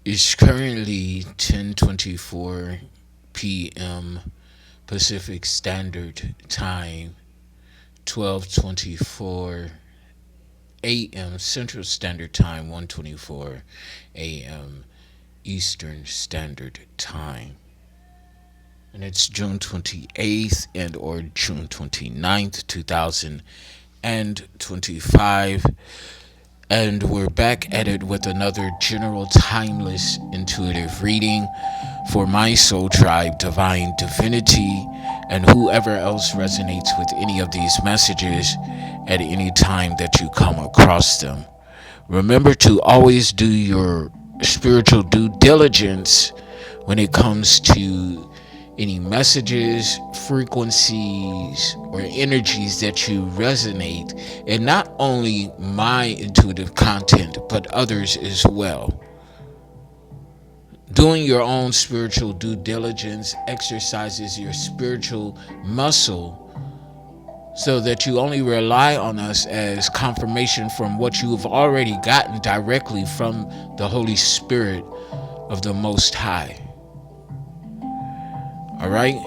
It's currently 10:24 p.m. Pacific Standard Time, 12:24 a.m. Central Standard Time, 1:24 a.m. Eastern Standard Time. And it's June 28th and or June 29th, 2025. And we're back at it with another general timeless intuitive reading for my soul tribe, divine divinity, and whoever else resonates with any of these messages at any time that you come across them. Remember to always do your spiritual due diligence when it comes to any messages, frequencies, or energies that you resonate, and not only my intuitive content, but others as well. Doing your own spiritual due diligence exercises your spiritual muscle so that you only rely on us as confirmation from what you've already gotten directly from the Holy Spirit of the Most High. All right?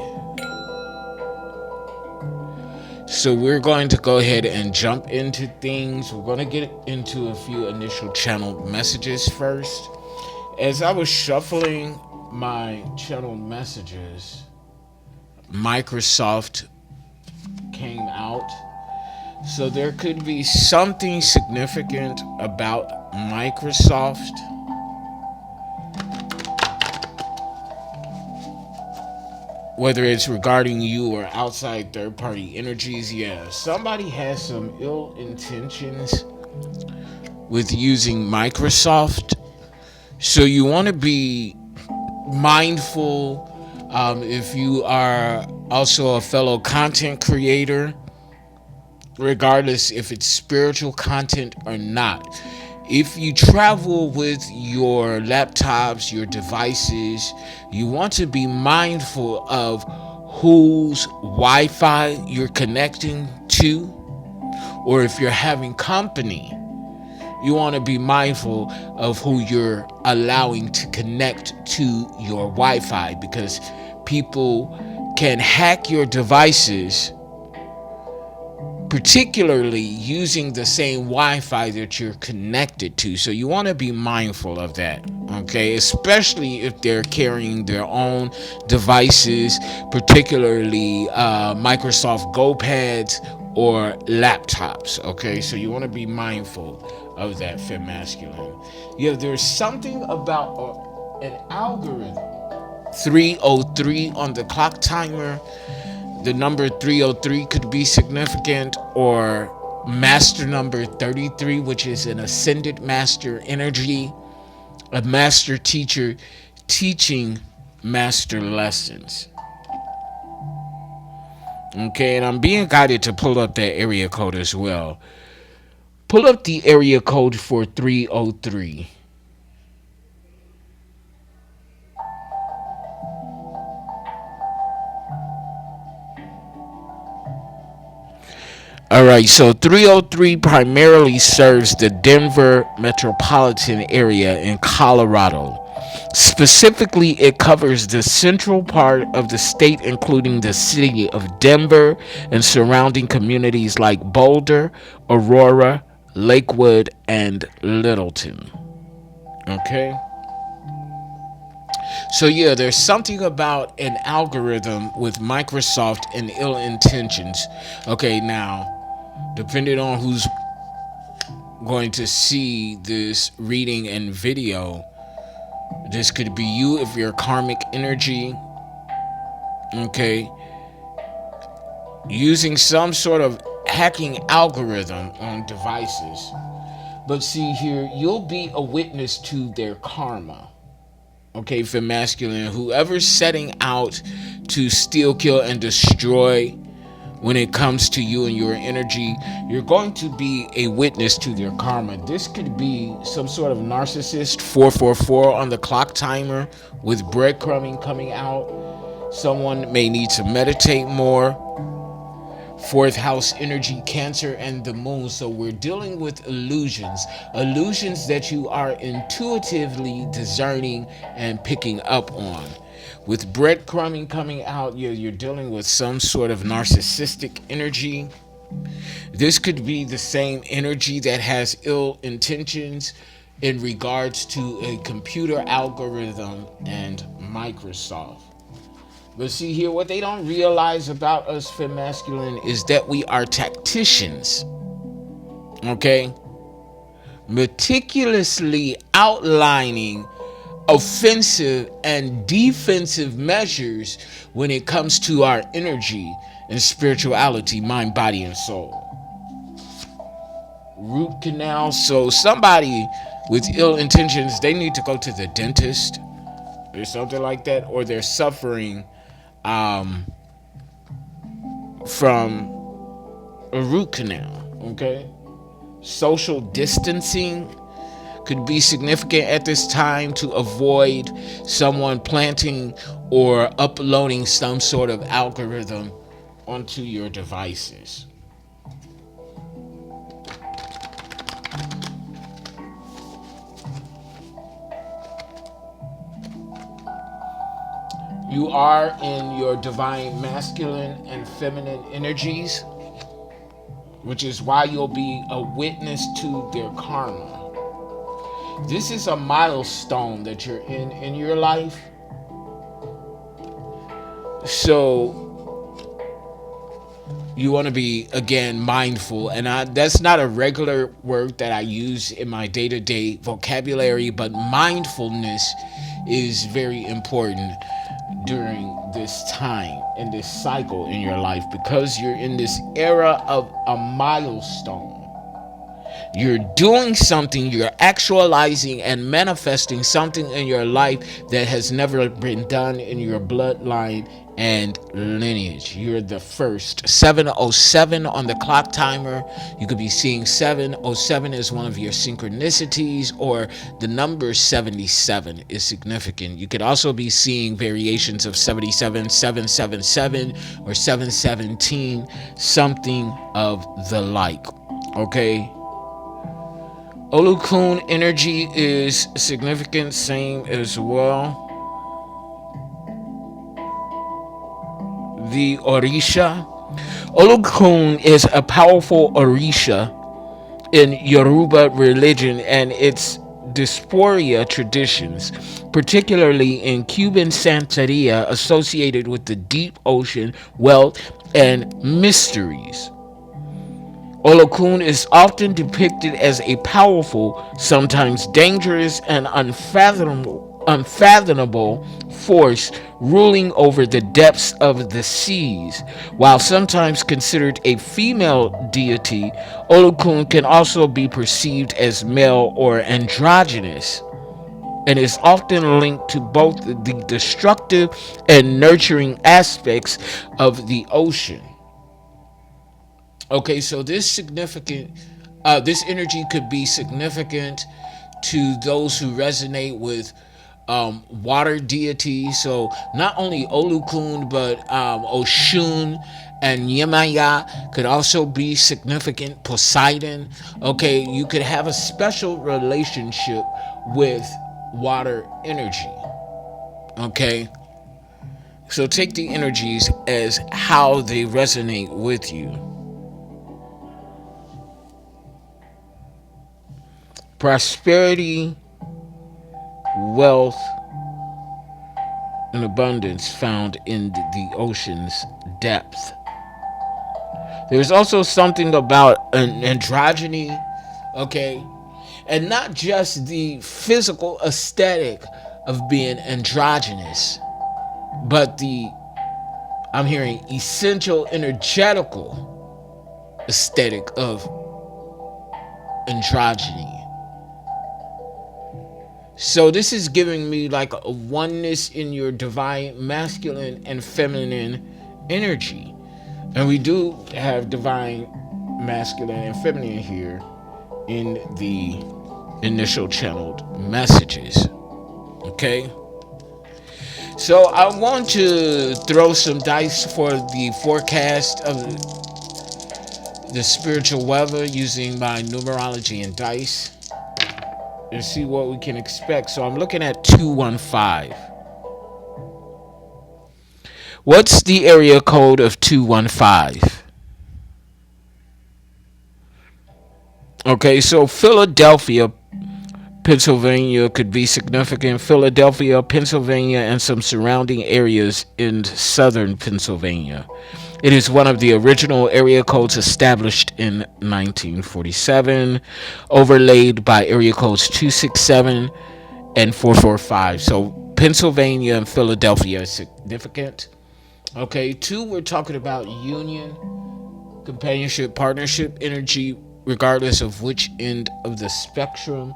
So we're going to go ahead and jump into things. We're going to get into a few initial channel messages first. As I was shuffling my channel messages, Microsoft came out. So there could be something significant about Microsoft. Whether it's regarding you or outside third-party energies, yeah, somebody has some ill intentions with using Microsoft. So you want to be mindful if you are also a fellow content creator, regardless if it's spiritual content or not. If you travel with your laptops, your devices, you want to be mindful of whose Wi-Fi you're connecting to, or if you're having company, you want to be mindful of who you're allowing to connect to your Wi-Fi, because people can hack your devices, particularly using the same Wi-Fi that you're connected to. So you want to be mindful of that, okay? Especially if they're carrying their own devices, particularly Microsoft GoPads or laptops, okay? So you want to be mindful of that, Fem Masculine. Yeah, there's something about an algorithm. 303 on the clock timer. The number 303 could be significant, or master number 33, which is an ascended master energy, a master teacher teaching master lessons. Okay, and I'm being guided to pull up that area code as well. Pull up the area code for 303. All right, so 303 primarily serves the Denver metropolitan area in Colorado. Specifically, it covers the central part of the state, including the city of Denver and surrounding communities like Boulder, Aurora, Lakewood, and Littleton. Okay? So, yeah, there's something about an algorithm with Microsoft and ill intentions. Okay, now, depending on who's going to see this reading and video, this could be you if you're karmic energy, okay, using some sort of hacking algorithm on devices. But see here, you'll be a witness to their karma. Okay, for masculine, whoever's setting out to steal, kill, and destroy when it comes to you and your energy, you're going to be a witness to their karma. This could be some sort of narcissist, 444 on the clock timer with breadcrumbing coming out. Someone may need to meditate more. Fourth house energy, Cancer and the moon. So we're dealing with illusions that you are intuitively discerning and picking up on. With breadcrumbing coming out, you're dealing with some sort of narcissistic energy. This could be the same energy that has ill intentions in regards to a computer algorithm and Microsoft. But see here, what they don't realize about us fem masculine is that we are tacticians. Okay? Meticulously outlining offensive and defensive measures when it comes to our energy and spirituality, mind, body, and soul. Root canal. So somebody with ill intentions, they need to go to the dentist or something like that, or they're suffering from a root canal. Okay. Social distancing could be significant at this time to avoid someone planting or uploading some sort of algorithm onto your devices. You are in your divine masculine and feminine energies, which is why you'll be a witness to their karma. This is a milestone that you're in your life. So you want to be, again, mindful. And that's not a regular word that I use in my day-to-day vocabulary, but mindfulness is very important during this time and this cycle in your life, because you're in this era of a milestone. You're doing something, you're actualizing and manifesting something in your life that has never been done in your bloodline and lineage. You're the first. 707 on the clock timer. You could be seeing 707 as one of your synchronicities, or the number 77 is significant. You could also be seeing variations of 77, 777, or 717, something of the like. Okay? Olokun energy is significant, same as well. The Orisha. Olokun is a powerful Orisha in Yoruba religion and its diaspora traditions, particularly in Cuban Santeria, associated with the deep ocean, wealth, and mysteries. Olokun is often depicted as a powerful, sometimes dangerous, and unfathomable force ruling over the depths of the seas. While sometimes considered a female deity, Olokun can also be perceived as male or androgynous, and is often linked to both the destructive and nurturing aspects of the ocean. Okay, so this energy could be significant to those who resonate with water deities. So not only Olokun, but Oshun and Yemaya could also be significant. Poseidon. Okay, you could have a special relationship with water energy. Okay, so take the energies as how they resonate with you. Prosperity, wealth, and abundance found in the ocean's depth. There's also something about an androgyny, okay? And not just the physical aesthetic of being androgynous, but I'm hearing essential energetical aesthetic of androgyny. So this is giving me like a oneness in your divine masculine and feminine energy. And we do have divine masculine and feminine here in the initial channeled messages. Okay? So I want to throw some dice for the forecast of the spiritual weather using my numerology and dice and see what we can expect. So I'm looking at 215. What's the area code of 215? Okay, so Philadelphia, Pennsylvania could be significant. Philadelphia, Pennsylvania, and some surrounding areas in southern Pennsylvania. It is one of the original area codes established in 1947, overlaid by area codes 267 and 445. So Pennsylvania and Philadelphia is significant. Okay, 2, we're talking about union, companionship, partnership energy, regardless of which end of the spectrum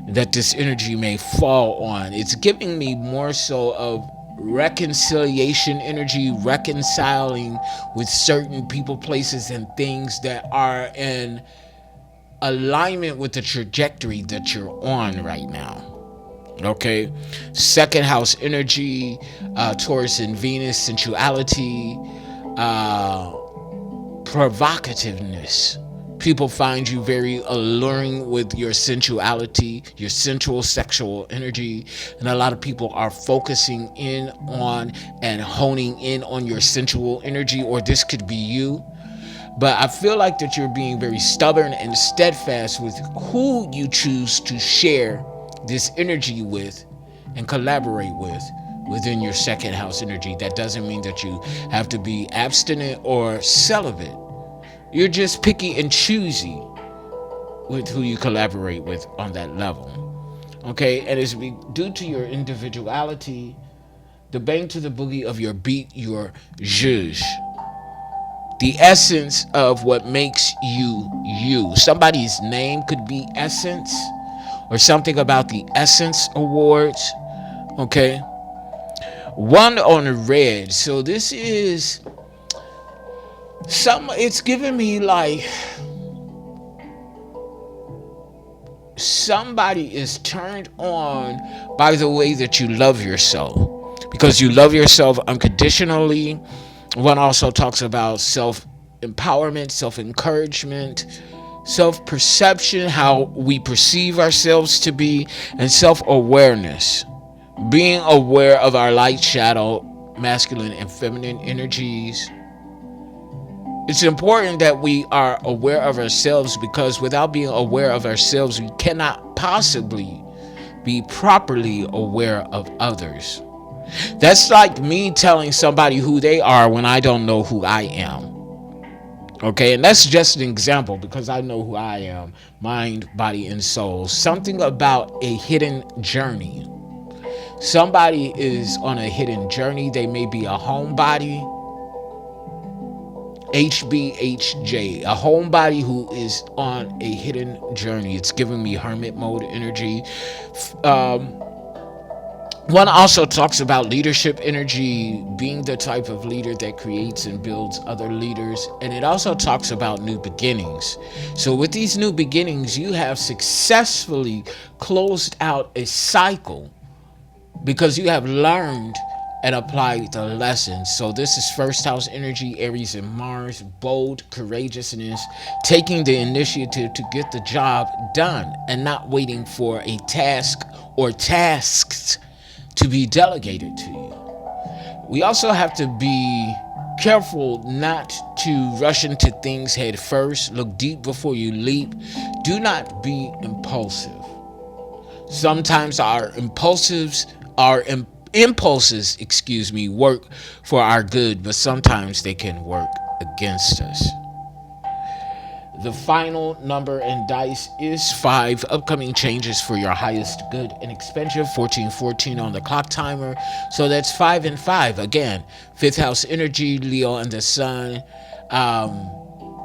that this energy may fall on. It's giving me more so of reconciliation energy, reconciling with certain people, places, and things that are in alignment with the trajectory that you're on right now. Okay, second house energy, Taurus and Venus, sensuality, provocativeness. People find you very alluring with your sensuality, your sensual sexual energy, and a lot of people are focusing in on and honing in on your sensual energy, or this could be you. But I feel like that you're being very stubborn and steadfast with who you choose to share this energy with and collaborate with within your second house energy. That doesn't mean that you have to be abstinent or celibate. You're just picky and choosy with who you collaborate with on that level. Okay, and it's due to your individuality, the bang to the boogie of your beat, your zhuzh. The essence of what makes you you. Somebody's name could be Essence or something about the Essence Awards. Okay. 1 on the red. So this is it's giving me like somebody is turned on by the way that you love yourself, because you love yourself unconditionally. 1 also talks about self-empowerment, self-encouragement, self-perception, how we perceive ourselves to be, and self-awareness, being aware of our light, shadow, masculine and feminine energies. It's important that we are aware of ourselves, because without being aware of ourselves, we cannot possibly be properly aware of others. That's like me telling somebody who they are when I don't know who I am. Okay, and that's just an example, because I know who I am, mind, body, and soul. Something about a hidden journey. Somebody is on a hidden journey. They may be a homebody. HBHJ, a homebody who is on a hidden journey. It's giving me hermit mode energy. 1 also talks about leadership energy, being the type of leader that creates and builds other leaders. And it also talks about new beginnings. So with these new beginnings, you have successfully closed out a cycle, because you have learned and applied the lessons. So this is first house energy, Aries and Mars, bold, courageousness, taking the initiative to get the job done and not waiting for a task or tasks to be delegated to you. We also have to be careful not to rush into things head first. Look deep before you leap. Do not be impulsive. Sometimes our impulses, work for our good, but sometimes they can work against us. The final number in dice is 5. Upcoming changes for your highest good and expenditure. 1414 on the clock timer. So that's 5 and 5. Again, 5th house energy, Leo and the sun.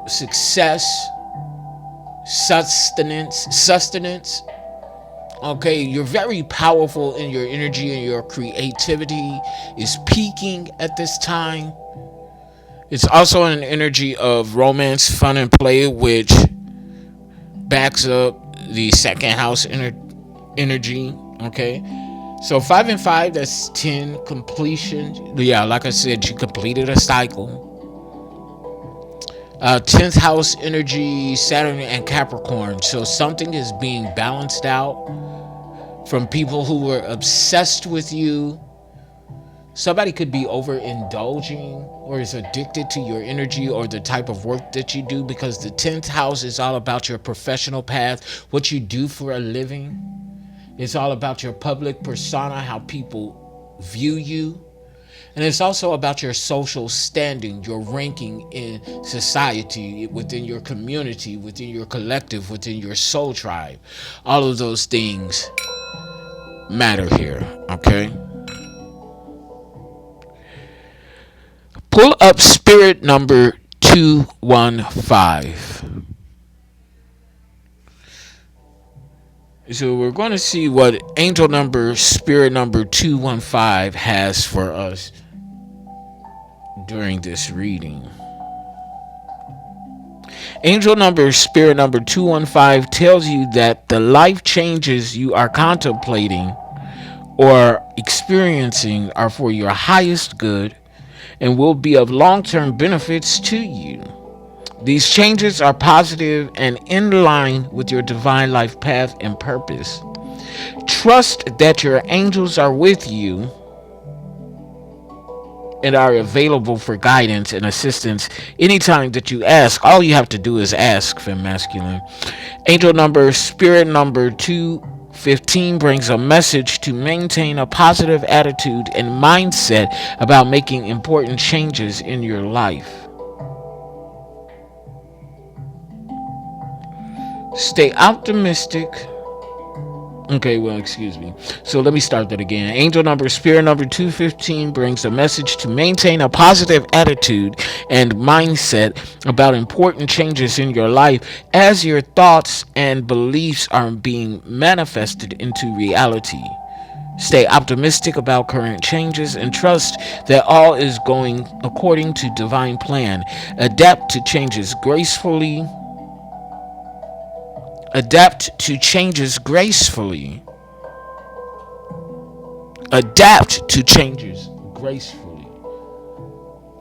Success, sustenance. Okay, you're very powerful in your energy, and your creativity is peaking at this time. It's also an energy of romance, fun, and play, which backs up the second house energy. Okay, so 5 and 5, that's 10 completion. Yeah, like I said, you completed a cycle. 10th house energy, Saturn and Capricorn. So something is being balanced out from people who were obsessed with you. Somebody could be overindulging or is addicted to your energy or the type of work that you do, because the 10th house is all about your professional path, what you do for a living. It's all about your public persona, how people view you. And it's also about your social standing, your ranking in society, within your community, within your collective, within your soul tribe. All of those things matter here, okay? Pull up spirit number 215. So we're going to see what angel number, spirit number 215 has for us during this reading. Angel number, spirit number 215 tells you that the life changes you are contemplating or experiencing are for your highest good and will be of long-term benefits to you. These changes are positive and in line with your divine life path and purpose. Trust that your angels are with you and are available for guidance and assistance anytime that you ask. All you have to do is ask, Femme Masculine. Angel number, spirit number 215 brings a message to maintain a positive attitude and mindset about making important changes in your life. Stay optimistic. Okay, well, excuse me. So let me start that again. Angel number, spirit number 215 brings a message to maintain a positive attitude and mindset about important changes in your life as your thoughts and beliefs are being manifested into reality. Stay optimistic about current changes and trust that all is going according to divine plan. Adapt to changes gracefully. Adapt to changes gracefully. Adapt to changes gracefully.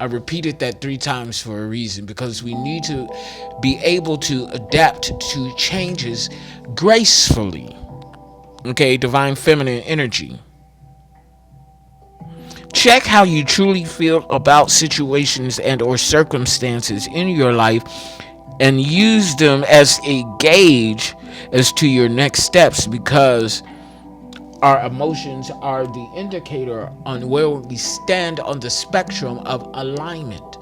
I repeated that 3 times for a reason, because we need to be able to adapt to changes gracefully. Okay, divine feminine energy. Check how you truly feel about situations and or circumstances in your life and use them as a gauge as to your next steps, because our emotions are the indicator on where we stand on the spectrum of alignment.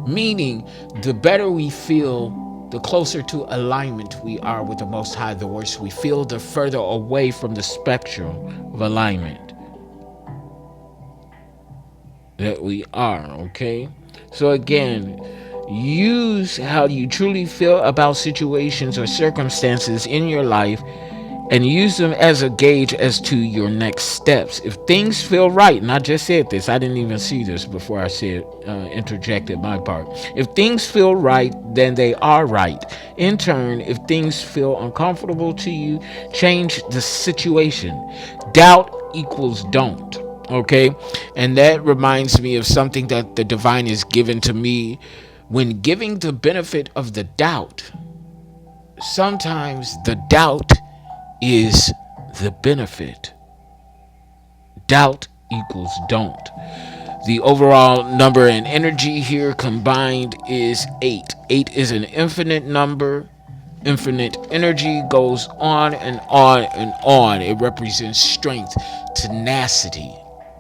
Meaning, the better we feel, the closer to alignment we are with the Most High. The worse we feel, the further away from the spectrum of alignment that we are, okay? So again, use how you truly feel about situations or circumstances in your life and use them as a gauge as to your next steps. If things feel right, and I just said this, I didn't even see this before I said interjected my part. If things feel right, then they are right. In turn, if things feel uncomfortable to you, change the situation. Doubt equals don't. Okay, and that reminds me of something that the divine is given to me. When giving the benefit of the doubt, sometimes the doubt is the benefit. Doubt equals don't. The overall number and energy here combined is 8. 8 is an infinite number. Infinite energy goes on and on and on. It represents strength, tenacity,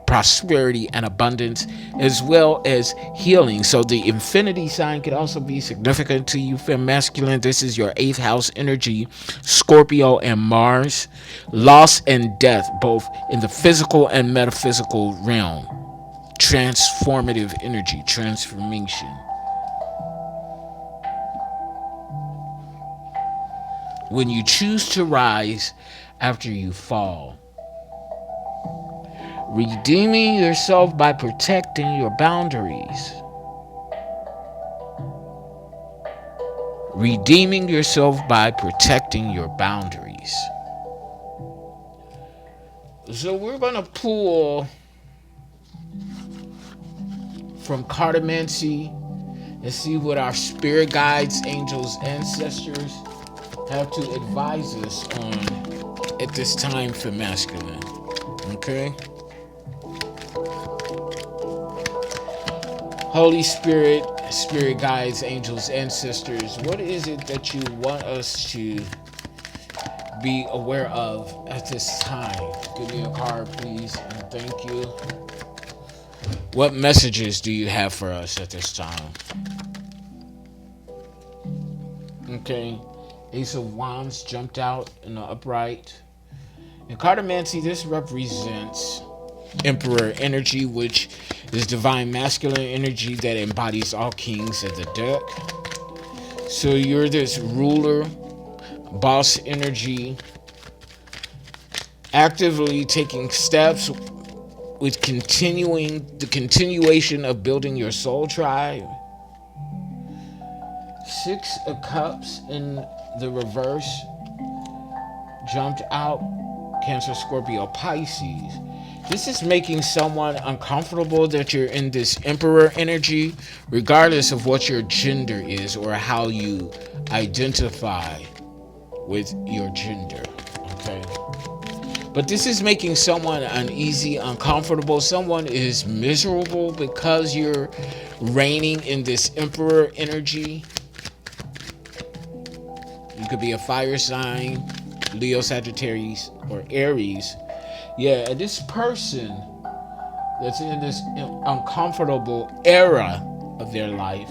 prosperity, and abundance, as well as healing. So the infinity sign could also be significant to you, Femme Masculine. This is your 8th house energy, Scorpio and Mars. Loss and death, both in the physical and metaphysical realm. Transformative energy, transformation. When you choose to rise after you fall. Redeeming yourself by protecting your boundaries. Redeeming yourself by protecting your boundaries. So we're going to pull from cartomancy and see what our spirit guides, angels, ancestors have to advise us on at this time for masculine. Okay? Holy Spirit, spirit guides, angels, ancestors, what is it that you want us to be aware of at this time? Give me a card, please, and thank you. What messages do you have for us at this time? Okay. Ace of Wands jumped out in the upright. In cartomancy, this represents Emperor energy, which is divine masculine energy that embodies all kings of the deck. So you're this ruler, boss energy, actively taking steps with the continuation of building your soul tribe. Six of Cups in the reverse jumped out. Cancer, Scorpio, Pisces. This is making someone uncomfortable that you're in this emperor energy, regardless of what your gender is or how you identify with your gender. Okay? But this is making someone uneasy, uncomfortable. Someone is miserable because you're reigning in this emperor energy. You could be a fire sign, Leo, Sagittarius, or Aries. Yeah, and this person that's in this uncomfortable era of their life,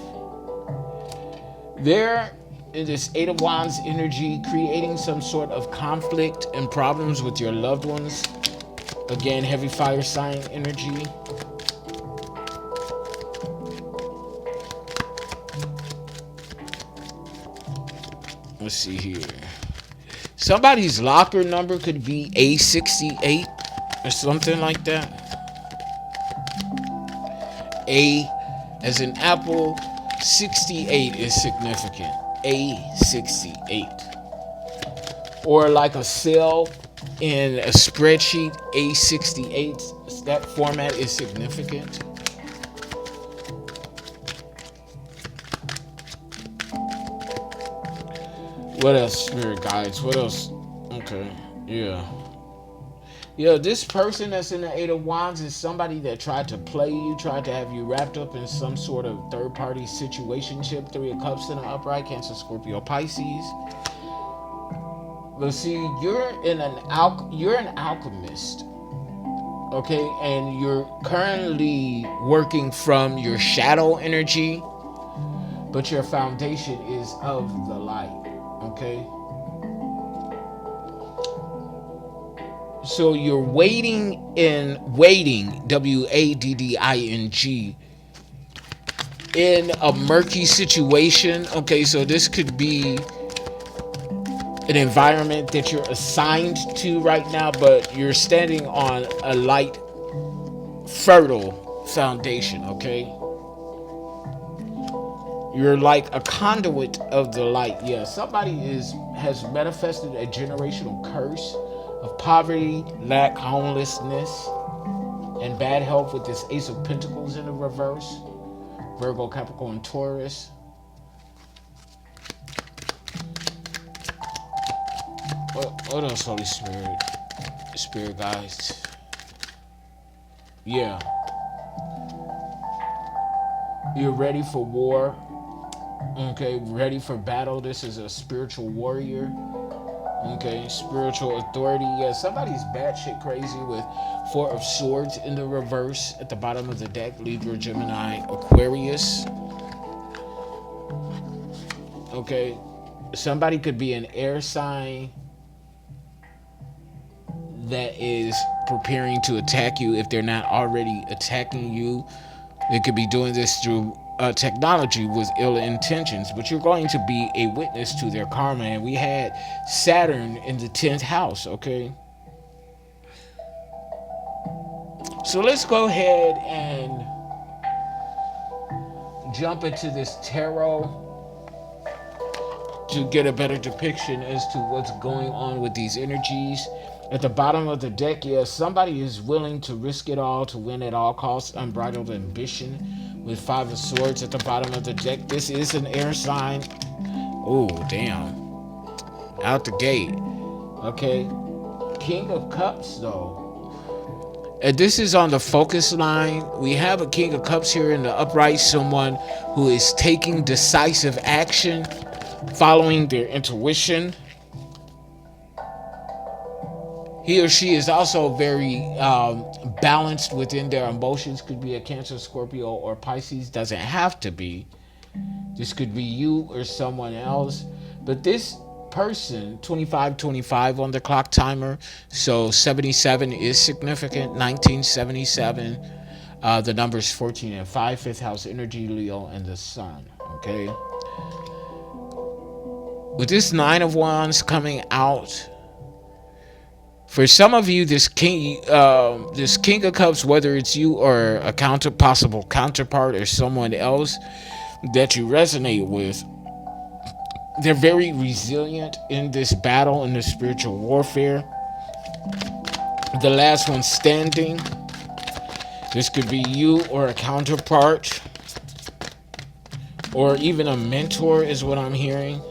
they're in this Eight of Wands energy, creating some sort of conflict and problems with your loved ones. Again, heavy fire sign energy. Let's see here. Somebody's locker number could be A68 or something like that. A as in apple, 68 is significant. A68. Or like a cell in a spreadsheet, A68, that format is significant. What else, spirit guides? What else? Okay, yeah. Yeah, this person that's in the Eight of Wands is somebody that tried to play you, tried to have you wrapped up in some sort of third-party situationship. Three of Cups in the upright, Cancer, Scorpio, Pisces. But see, you're an alchemist, okay, and you're currently working from your shadow energy, but your foundation is of the light, okay. So you're waiting, WADDING, in a murky situation. Okay, so this could be an environment that you're assigned to right now, but you're standing on a light, fertile foundation, okay? You're like a conduit of the light. Yeah, somebody has manifested a generational curse of poverty, lack, homelessness, and bad health with this Ace of Pentacles in the reverse. Virgo, Capricorn, Taurus. What else, Holy Spirit? Spirit guides. Yeah. You're ready for war. Okay, ready for battle. This is a spiritual warrior. Okay, spiritual authority. Yeah, somebody's batshit crazy with Four of Swords in the reverse at the bottom of the deck. Libra, Gemini, Aquarius. Okay, somebody could be an air sign that is preparing to attack you if they're not already attacking you. They could be doing this through technology with ill intentions, but you're going to be a witness to their karma. And we had Saturn in the 10th house, okay? So let's go ahead and jump into this tarot to get a better depiction as to what's going on with these energies. At the bottom of the deck, yeah, somebody is willing to risk it all to win at all costs. Unbridled ambition with 5 of swords at the bottom of the deck. This is an air sign. Oh, damn. Out the gate. Okay. King of Cups, though. And this is on the focus line. We have a King of Cups here in the upright. Someone who is taking decisive action, following their intuition. He or she is also very balanced within their emotions. Could be a Cancer, Scorpio, or Pisces. Doesn't have to be. This could be you or someone else. But this person, 2525 on the clock timer. So 77 is significant. 1977. The numbers 14 and 5. 5th house energy, Leo, and the Sun. Okay. With this 9 of Wands coming out, for some of you, this King of Cups, whether it's you or a possible counterpart or someone else that you resonate with, they're very resilient in this battle, in this spiritual warfare. The last one standing. This could be you or a counterpart, or even a mentor is what I'm hearing.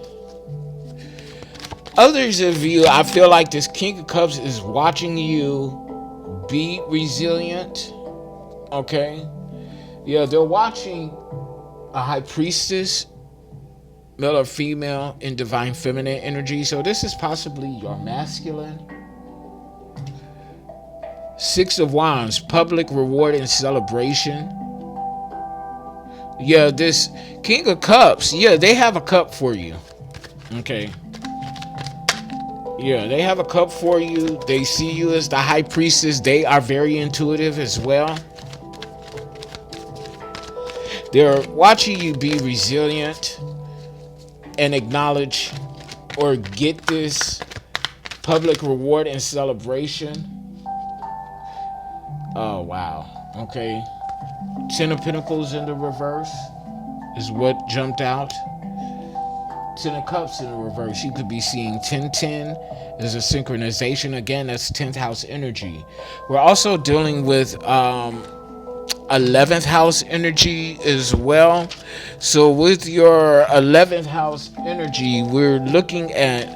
Others of you, I feel like this King of Cups is watching you be resilient. Okay? Yeah, they're watching a high priestess, male or female, in divine feminine energy. So this is possibly your masculine. 6 of Wands, public reward and celebration. Yeah, this King of Cups, yeah, they have a cup for you. Okay. Yeah, they have a cup for you. They see you as the high priestess. They are very intuitive as well. They're watching you be resilient and acknowledge or get this public reward and celebration. Oh, wow. Okay. 10 of Pentacles in the reverse is what jumped out. 10 of Cups in the reverse. You could be seeing 1010 as a synchronization. Again, that's 10th house energy. We're also dealing with 11th house energy as well. So with your 11th house energy, we're looking at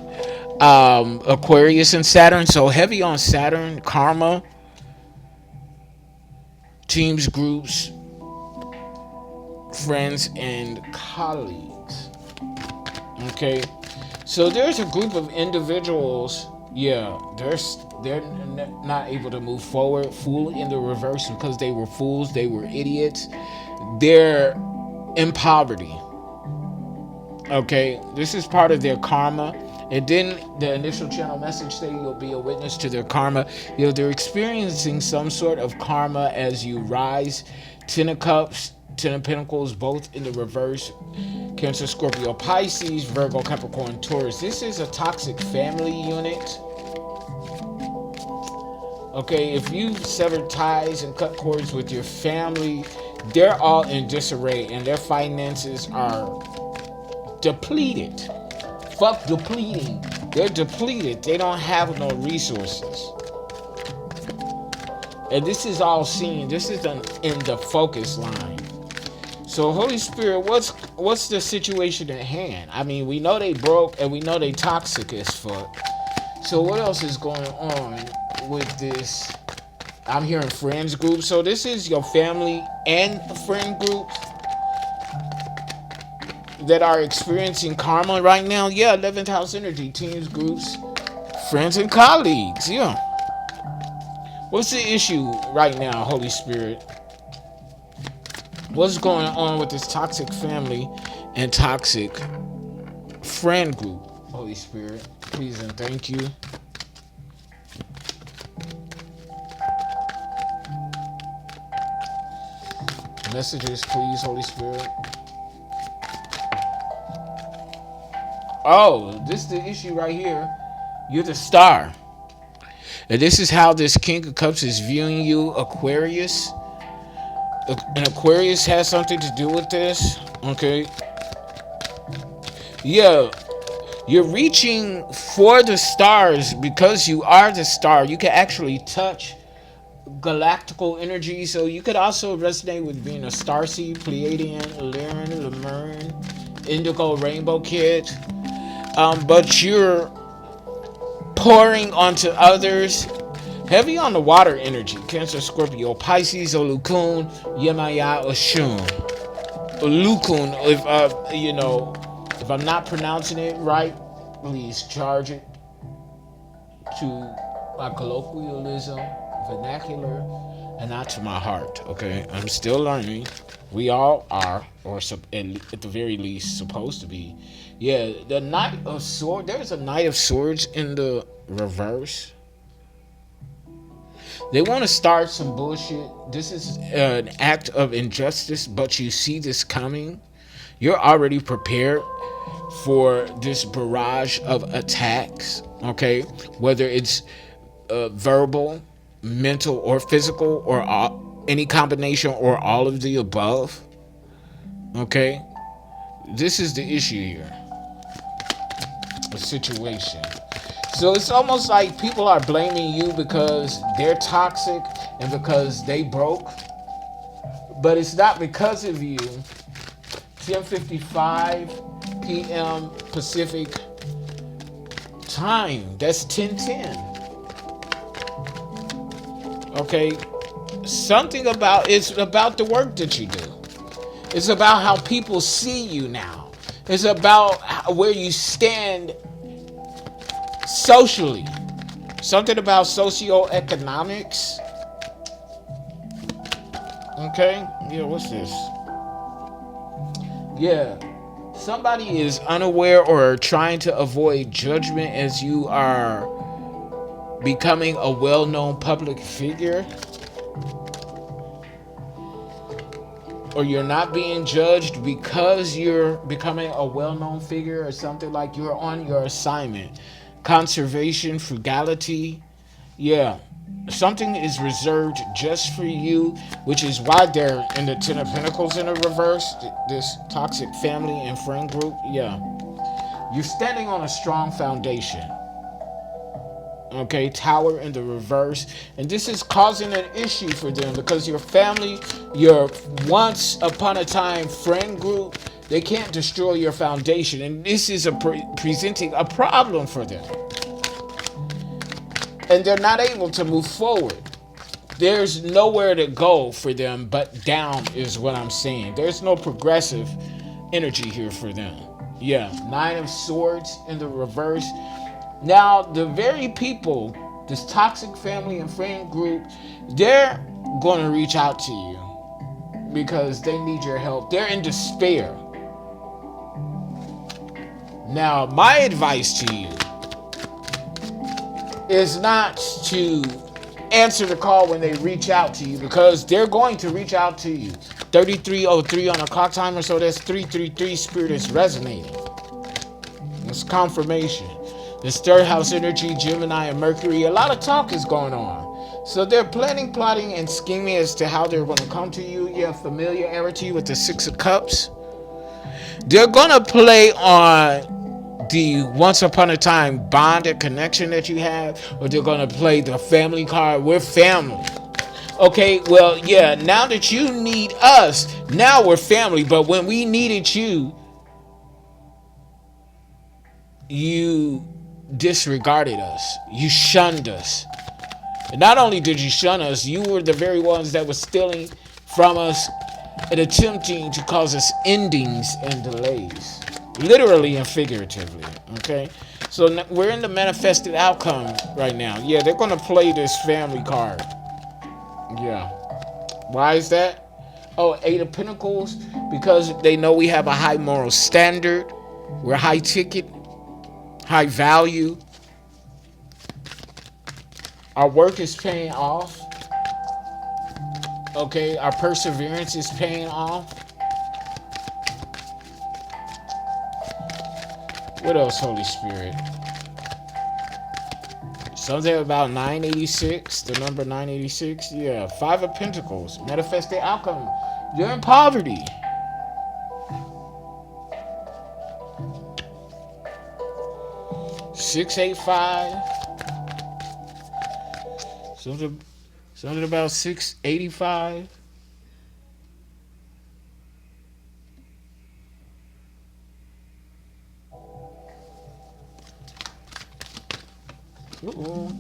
Aquarius and Saturn. So heavy on Saturn, karma, teams, groups, friends, and colleagues. Okay, so there's a group of individuals, yeah, they're not able to move forward. Fool in the reverse because they were fools, they were idiots. They're in poverty. Okay, this is part of their karma. And then the initial channel message say you'll be a witness to their karma. You know, they're experiencing some sort of karma as you rise. 10 of Cups, 10 of Pentacles, both in the reverse. Cancer, Scorpio, Pisces, Virgo, Capricorn, Taurus. This is a toxic family unit. Okay, if you've severed ties and cut cords with your family, they're all in disarray and their finances are depleted. Fuck depleting. They're depleted. They don't have no resources. And this is all seen. This is in the focus line. So Holy Spirit, what's the situation at hand? I mean, we know they broke and we know they toxic as fuck. So what else is going on with this? I'm hearing friends group. So this is your family and friend groups that are experiencing karma right now. Yeah, 11th house energy, teams, groups, friends, and colleagues. Yeah. What's the issue right now, Holy Spirit? What's going on with this toxic family and toxic friend group, Holy Spirit? Please and thank you. Messages, please, Holy Spirit. Oh, this is the issue right here. You're the star. And this is how this King of Cups is viewing you, Aquarius. And Aquarius has something to do with this. Okay. Yeah. You're reaching for the stars because you are the star. You can actually touch galactical energy, so you could also resonate with being a starseed, Pleiadian, Lyran, Lemurian, Indigo, Rainbow Kid. But you're pouring onto others. Heavy on the water energy. Cancer, Scorpio, Pisces, Olukun, Yemaya, Oshun. Olukun, if I'm not pronouncing it right, please charge it to my colloquialism, vernacular, and not to my heart, okay? I'm still learning. We all are, or at the very least, supposed to be. Yeah, the Knight of Swords, there's a Knight of Swords in the reverse. They want to start some bullshit. This is an act of injustice, but you see this coming. You're already prepared for this barrage of attacks, okay? Whether it's verbal, mental, or physical, or any combination, or all of the above, okay? This is the issue here. The situation. So it's almost like people are blaming you because they're toxic and because they broke. But it's not because of you. 10:55 p.m. Pacific time. That's 10:10. Okay? It's about the work that you do. It's about how people see you now. It's about where you stand socially. Something about socioeconomics. Okay? Yeah, what's this? Yeah. Somebody is unaware or trying to avoid judgment as you are becoming a well-known public figure. Or you're not being judged because you're becoming a well-known figure, or something like you're on your assignment. Conservation, frugality. Yeah. Something is reserved just for you, which is why they're in the Ten of Pentacles in the reverse. This toxic family and friend group. Yeah. You're standing on a strong foundation. Okay, Tower in the reverse. And this is causing an issue for them because your family, your once upon a time friend group, they can't destroy your foundation. And this is presenting a problem for them. And they're not able to move forward. There's nowhere to go for them but down is what I'm saying. There's no progressive energy here for them. Yeah, Nine of Swords in the reverse. Now, the very people, this toxic family and friend group, they're going to reach out to you because they need your help. They're in despair. Now, my advice to you is not to answer the call when they reach out to you, because they're going to reach out to you. 3303 on a clock timer, so that's 333. Spirit is resonating. It's confirmation. This third house energy, Gemini and Mercury, a lot of talk is going on. So they're planning, plotting, and scheming as to how they're going to come to you. You have familiarity with the Six of Cups. They're going to play on the once upon a time bond and connection that you have, or they're going to play the family card. We're family. Okay, well, yeah, now that you need us, now we're family. But when we needed you, you disregarded us. You shunned us. And not only did you shun us, you were the very ones that were stealing from us and attempting to cause us endings and delays. Literally and figuratively. Okay? So we're in the manifested outcome right now. Yeah, they're going to play this family card. Yeah. Why is that? Oh, Eight of Pentacles. Because they know we have a high moral standard. We're high ticket. High value. Our work is paying off. Okay, our perseverance is paying off. What else, Holy Spirit? Something about 986, the number 986. Yeah, Five of Pentacles, manifested outcome. You're in poverty. 685. Something about 685. Uh-oh.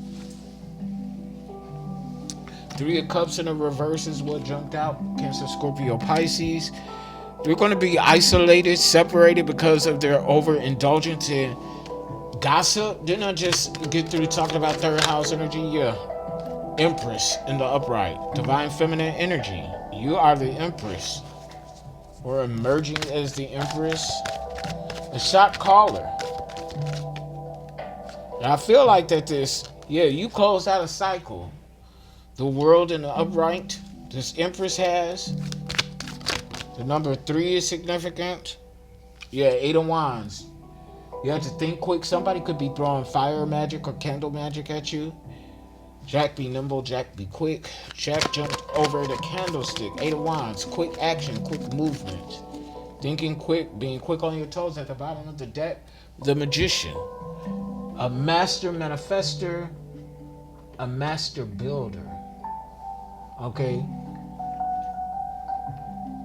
Three of Cups in the reverse is what jumped out. Cancer, Scorpio, Pisces. They're going to be isolated, separated because of their overindulgence in gossip. Didn't I just get through talking about third house energy? Yeah. Empress in the upright. Divine feminine energy. You are the Empress. Or emerging as the Empress. A shot caller. And I feel like that you closed out a cycle. The world in the upright, this Empress has. The number 3 is significant. Yeah, 8 of Wands. You have to think quick. Somebody could be throwing fire magic or candle magic at you. Jack be nimble, Jack be quick. Jack jumped over the candlestick. 8 of Wands. Quick action, quick movement. Thinking quick, being quick on your toes. At the bottom of the deck, the Magician. A master manifester, a master builder. Okay.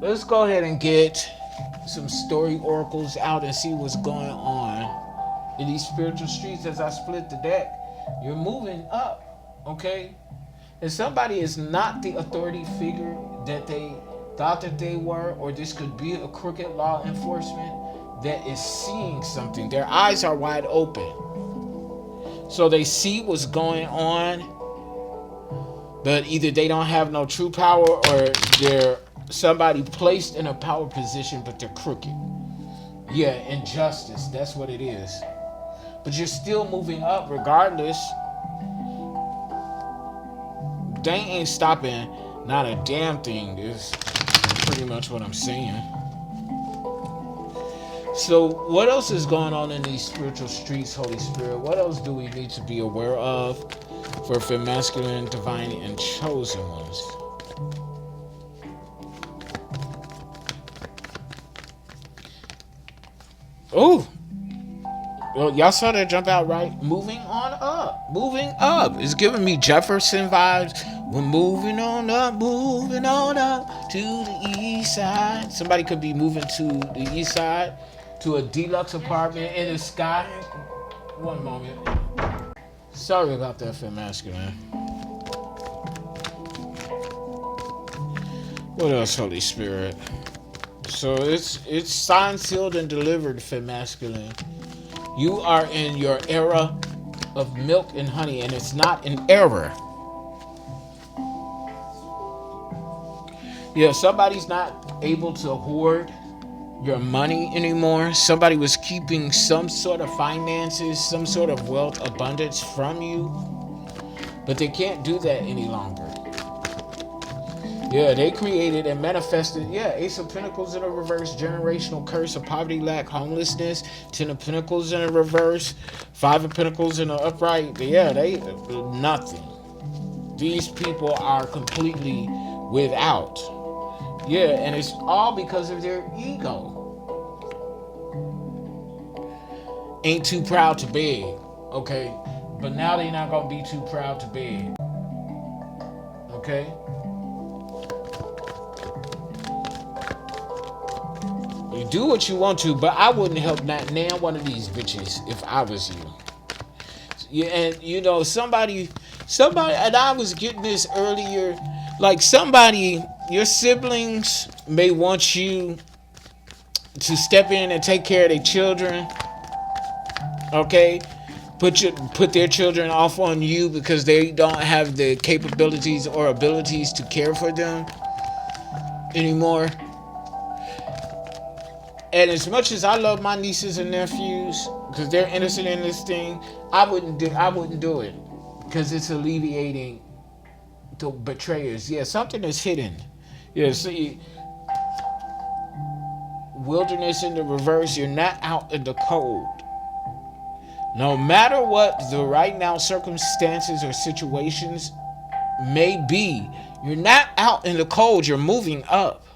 Let's go ahead and get some story oracles out and see what's going on in these spiritual streets as I split the deck. You're moving up, okay? And somebody is not the authority figure that they thought that they were, or this could be a crooked law enforcement that is seeing something. Their eyes are wide open. So they see what's going on, but either they don't have no true power or they're somebody placed in a power position, but they're crooked. Yeah, injustice, that's what it is. But you're still moving up regardless. They ain't stopping, not a damn thing, is pretty much what I'm saying. So what else is going on in these spiritual streets, Holy Spirit? What else do we need to be aware of for masculine, divine, and chosen ones? Oh, well, y'all saw that jump out, right? Moving on up. Moving up. It's giving me Jefferson vibes. We're moving on up to the east side. Somebody could be moving to the east side, to a deluxe apartment in the sky. One moment. Sorry about that, for masculine. What else, Holy Spirit? So it's signed, sealed, and delivered, for masculine. You are in your era of milk and honey, and it's not an error. Yeah, somebody's not able to hoard your money anymore. Somebody was keeping some sort of finances, some sort of wealth abundance from you, but they can't do that any longer. Yeah, they created and manifested, Ace of Pentacles in a reverse, generational curse of poverty, lack, homelessness, 10 of Pentacles in a reverse, 5 of Pentacles in the upright. They nothing. These people are completely without. And it's all because of their ego. Ain't too proud to beg, okay? But now they're not gonna be too proud to beg, okay? You do what you want to, but I wouldn't help not now one of these bitches if I was you. Yeah, and somebody, and I was getting this earlier, like your siblings may want you to step in and take care of their children, okay? Put their children off on you because they don't have the capabilities or abilities to care for them anymore. And as much as I love my nieces and nephews because they're innocent in this thing, I wouldn't do it because it's alleviating the betrayers. Yeah, something is hidden. Yeah, see, wilderness in the reverse. You're not out in the cold. No matter what the right now circumstances or situations may be, you're not out in the cold. You're moving up.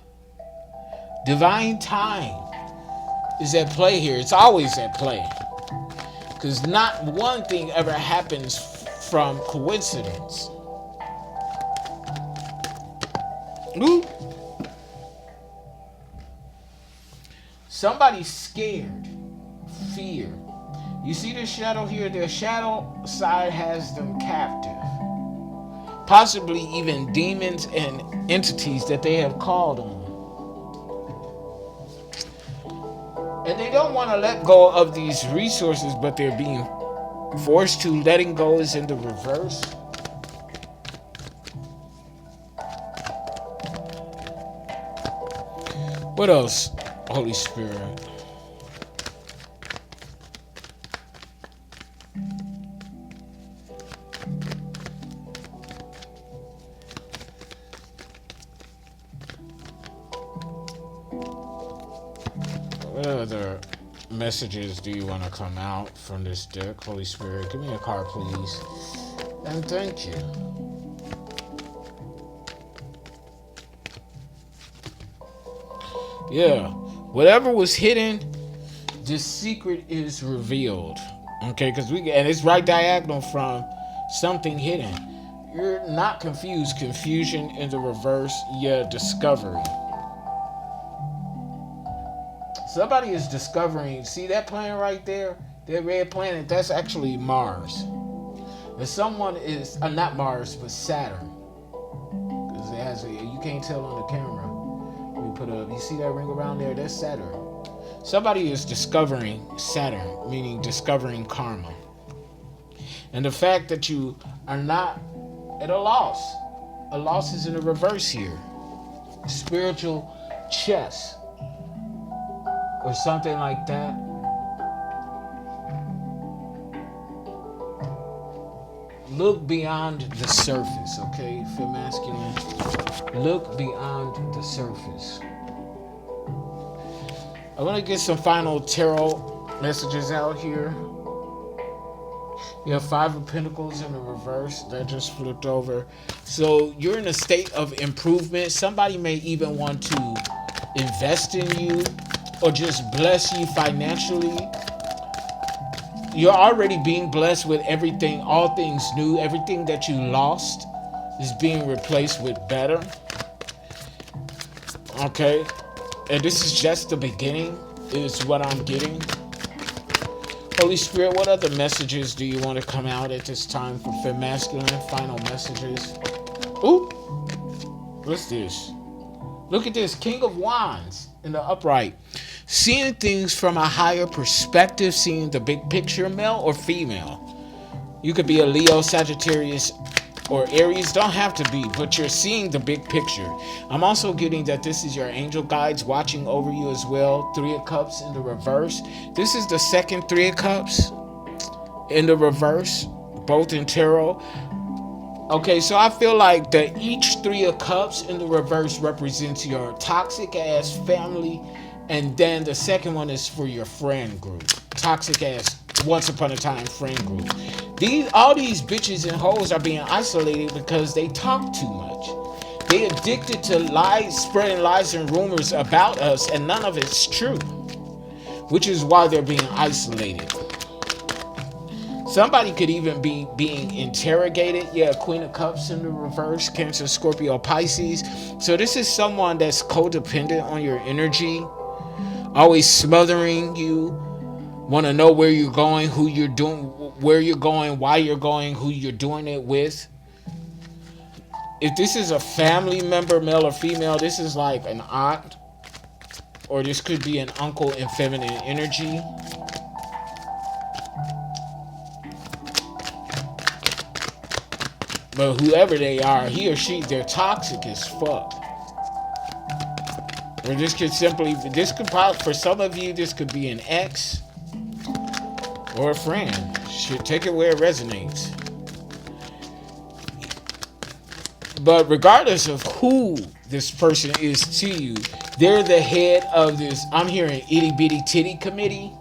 Divine time is at play here. It's always at play. Because not one thing ever happens from coincidence. Ooh. Somebody's scared. Fear. You see the shadow here? Their shadow side has them captive. Possibly even demons and entities that they have called on. And they don't want to let go of these resources, but they're being forced to. Letting go is in the reverse. What else, Holy Spirit? What other messages do you want to come out from this deck? Holy Spirit, give me a card, please. And thank you. Yeah. Whatever was hidden, this secret is revealed. Okay, because and it's right diagonal from something hidden. You're not confused. Confusion in the reverse, yeah, discovery. Somebody is discovering, see that planet right there? That red planet, that's actually Mars. And someone is, not Mars, but Saturn. Because it has you can't tell on the camera. We put up, you see that ring around there? That's Saturn. Somebody is discovering Saturn, meaning discovering karma. And the fact that you are not at a loss is in the reverse here. Spiritual chess. Or something like that. Look beyond the surface, okay? Feel masculine. Look beyond the surface. I want to get some final tarot messages out here. You have 5 of Pentacles in the reverse. That just flipped over. So you're in a state of improvement. Somebody may even want to invest in you or just bless you financially. You're already being blessed with everything, all things new. Everything that you lost is being replaced with better. Okay? And this is just the beginning, is what I'm getting. Holy Spirit, what other messages do you want to come out at this time for Fem Masculine? Final messages. Ooh! What's this? Look at this. King of Wands in the upright. Seeing things from a higher perspective, seeing the big picture, male or female. You could be a Leo, Sagittarius, or Aries. Don't have to be, but you're seeing the big picture. I'm also getting that this is your angel guides watching over you as well. 3 of Cups in the reverse. This is the second 3 of Cups in the reverse, both in tarot. Okay, so I feel like that each 3 of Cups in the reverse represents your toxic ass family. And then the second one is for your friend group. Toxic ass, once upon a time friend group. All these bitches and hoes are being isolated because they talk too much. They addicted to lies, spreading lies and rumors about us, and none of it's true. Which is why they're being isolated. Somebody could even be being interrogated. Yeah, Queen of Cups in the reverse. Cancer, Scorpio, Pisces. So this is someone that's codependent on your energy. Always smothering you. Want to know where you're going, who you're doing, where you're going, why you're going, who you're doing it with. If this is a family member, male or female, this is like an aunt. Or this could be an uncle in feminine energy. But whoever they are, he or she, they're toxic as fuck. Or this could probably, for some of you, this could be an ex or a friend. Should take it where it resonates. But regardless of who this person is to you, they're the head of this, I'm hearing itty bitty titty committee.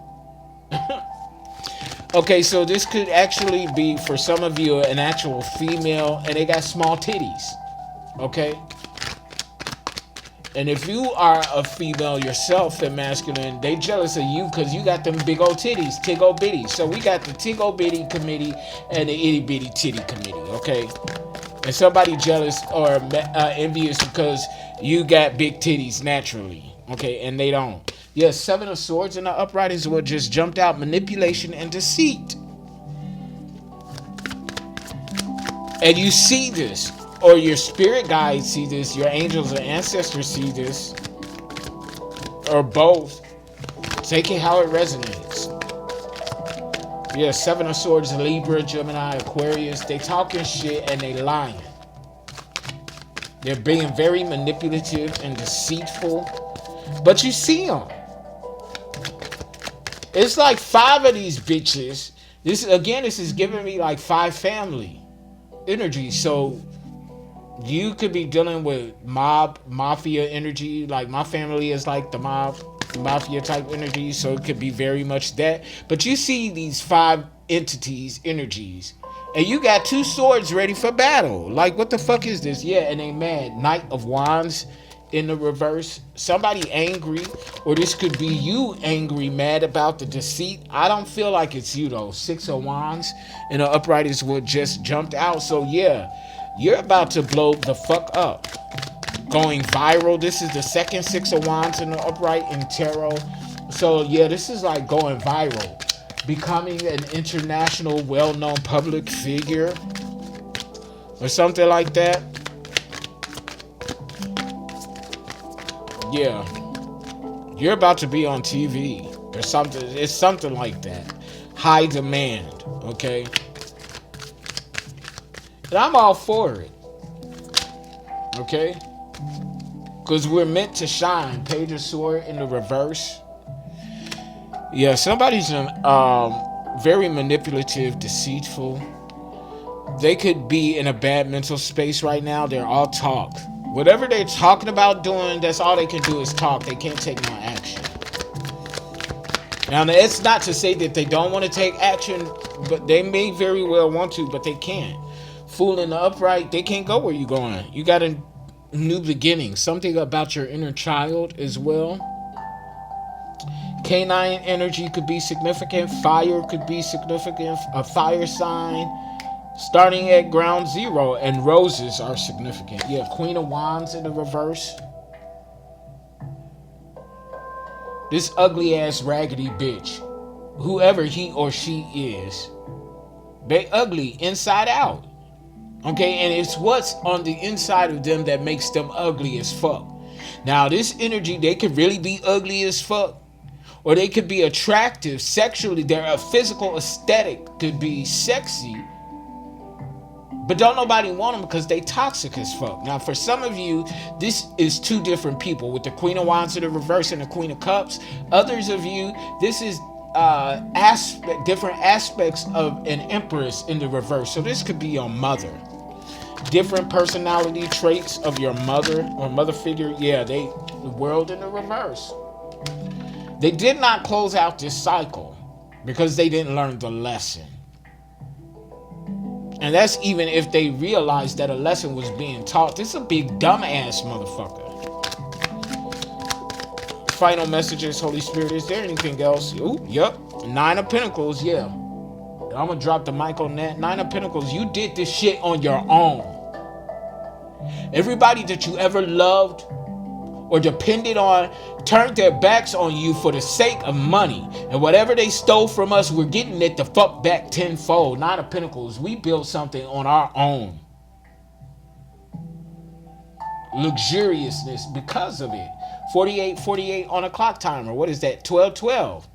Okay, so this could actually be, for some of you, an actual female, and they got small titties. Okay? And if you are a female yourself and masculine, they jealous of you because you got them big old titties, tig-o bitty. So we got the tig-o bitty committee and the itty bitty titty committee, okay? And somebody jealous or envious because you got big titties naturally, okay? And they don't. Yes, Seven of Swords in the upright is what just jumped out. Manipulation and deceit. And you see this, or your spirit guides see this, your angels or ancestors see this, or both. Take it how it resonates. Yeah, Seven of Swords, Libra, Gemini, Aquarius. They talking shit and they lying. They're being very manipulative and deceitful. But you see them. It's like 5 of these bitches. This is giving me like 5 family energy. So you could be dealing with mafia energy. Like my family is like the mafia type energy, so it could be very much that. But you see these 5 entities, energies, and you got 2 swords ready for battle. Like, what the fuck is this? Yeah, and they mad. Knight of Wands in the reverse. Somebody angry, or this could be you angry, mad about the deceit. I don't feel like it's you though. 6 of Wands in the upright is what just jumped out. So yeah, you're about to blow the fuck up. Going viral. This is the second 6 of Wands in the upright in tarot. So yeah, this is like going viral. Becoming an international well-known public figure or something like that. Yeah, you're about to be on TV or something. It's something like that. High demand, okay? And I'm all for it, okay? Because we're meant to shine. Page of Sword in the reverse. Yeah, somebody's very manipulative, deceitful. They could be in a bad mental space right now. They're all talk. Whatever they're talking about doing, that's all they can do is talk. They can't take no action. Now, it's not to say that they don't want to take action, but they may very well want to, but they can't. Fool in the upright, they can't go where you're going. You got a new beginning. Something about your inner child as well. Canine energy could be significant. Fire could be significant. A fire sign. Starting at ground zero. And roses are significant. Yeah, Queen of Wands in the reverse. This ugly ass raggedy bitch. Whoever he or she is. They ugly inside out. Okay, and it's what's on the inside of them that makes them ugly as fuck. Now, this energy, they could really be ugly as fuck. Or they could be attractive sexually. Their physical aesthetic could be sexy. But don't nobody want them because they toxic as fuck. Now, for some of you, this is 2 different people. With the Queen of Wands in the reverse and the Queen of Cups. Others of you, this is different aspects of an Empress in the reverse. So this could be your mother. Different personality traits of your mother or mother figure. Yeah, the world in the reverse. They did not close out this cycle because they didn't learn the lesson. And that's even if they realized that a lesson was being taught. This is a big dumbass motherfucker. Final messages, Holy Spirit. Is there anything else? Ooh, yep. 9 of Pentacles, yeah. I'm going to drop the mic on that. 9 of Pentacles, you did this shit on your own. Everybody that you ever loved or depended on turned their backs on you for the sake of money. And whatever they stole from us, we're getting it the fuck back tenfold. 9 of Pentacles, we built something on our own. Luxuriousness because of it. 48 on a clock timer. What is that? 12.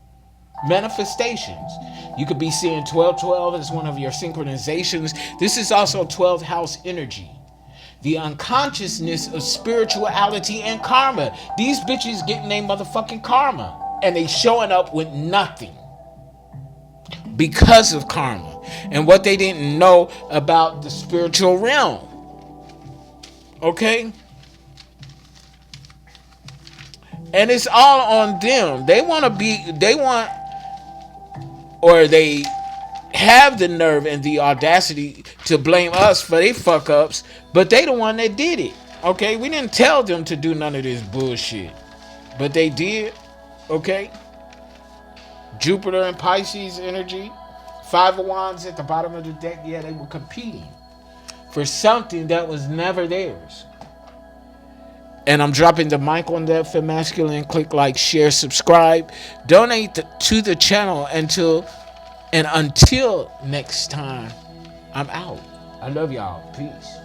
Manifestations. You could be seeing 12 as one of your synchronizations. This is also 12th house energy. The unconsciousness of spirituality and karma. These bitches getting their motherfucking karma. And they showing up with nothing. Because of karma. And what they didn't know about the spiritual realm. Okay? And it's all on them. They have the nerve and the audacity to blame us for their fuck ups, but they the one that did it. Okay, we didn't tell them to do none of this bullshit, but they did. Okay, Jupiter and Pisces energy, Five of Wands at the bottom of the deck. Yeah, they were competing for something that was never theirs. And I'm dropping the mic on that for masculine. Click like, share, subscribe, donate to the channel until next time. I'm out. I love y'all. Peace.